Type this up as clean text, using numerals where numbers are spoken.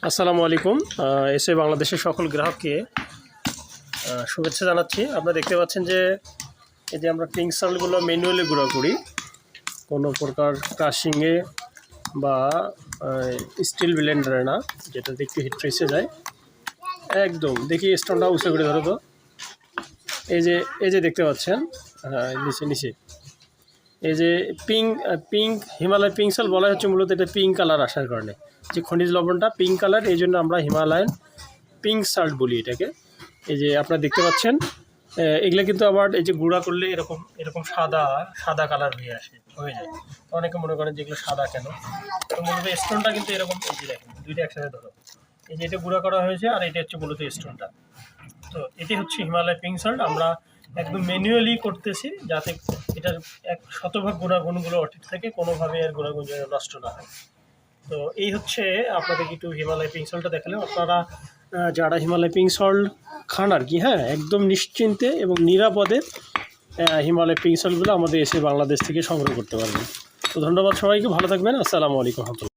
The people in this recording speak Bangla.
আসসালামু আলাইকুম। এসে বাংলাদেশের সকল গ্রাহককে শুভেচ্ছা জানাচ্ছি। আপনারা দেখতে পাচ্ছেন যে এই যে আমরা পিঙ্ক সল্টগুলো ম্যানুয়ালি গুঁড়া করি, কোনো প্রকার ক্রাশিংয়ে বা স্টিল ব্লেন্ডারে না, যেটাতে একটু হিট ফ্রেসে যায়। একদম দেখি স্টোনটা উঁচু করে ধরো তো। এই যে দেখতে পাচ্ছেন নিচে নিচে এই যে পিঙ্ক হিমালয় পিঙ্ক সল্ট বলা হচ্ছে, মূলত এটা পিঙ্ক কালার আসার কারণে, যে খনিজ লবণটা পিঙ্ক কালার, এই জন্য আমরা হিমালয়ান পিঙ্ক সল্ট বলি এটাকে। এই যে আপনারা দেখতে পাচ্ছেন এগুলো কিন্তু আবার এই যে গুঁড়া করলে এরকম এরকম সাদা কালার হয়ে যায়। তো অনেকে মনে করেন যে এগুলো সাদা কেন, তো মূলত স্টোনটা কিন্তু এরকম, এই যে দেখেন দুইটা একসাথে ধরো, এই যে এটা গুঁড়া করা হয়েছে আর এটা হচ্ছে মূলত স্টোনটা। তো এটি হচ্ছে হিমালয় পিঙ্ক সল্ট। আমরা একদম ম্যানুয়ালি করতেছি যাতে এটার শতভাগ গুণাগুণগুলো অঠিক থাকে, কোনোভাবে এর গুণাগুণ যেন নষ্ট না হয়। তো এই হচ্ছে আপনাদের একটু হিমালয় পিঙ্ক সল্টটা দেখালাম। আপনারা যারা হিমালয় পিঙ্ক সল্ট খান আর কি, হ্যাঁ, একদম নিশ্চিন্তে এবং নিরাপদে হিমালয় পিঙ্ক সল্টগুলো আমাদের এসে বাংলাদেশ থেকে সংগ্রহ করতে পারবেন। তো ধন্যবাদ সবাইকে, ভালো থাকবেন। আসসালামু আলাইকুম।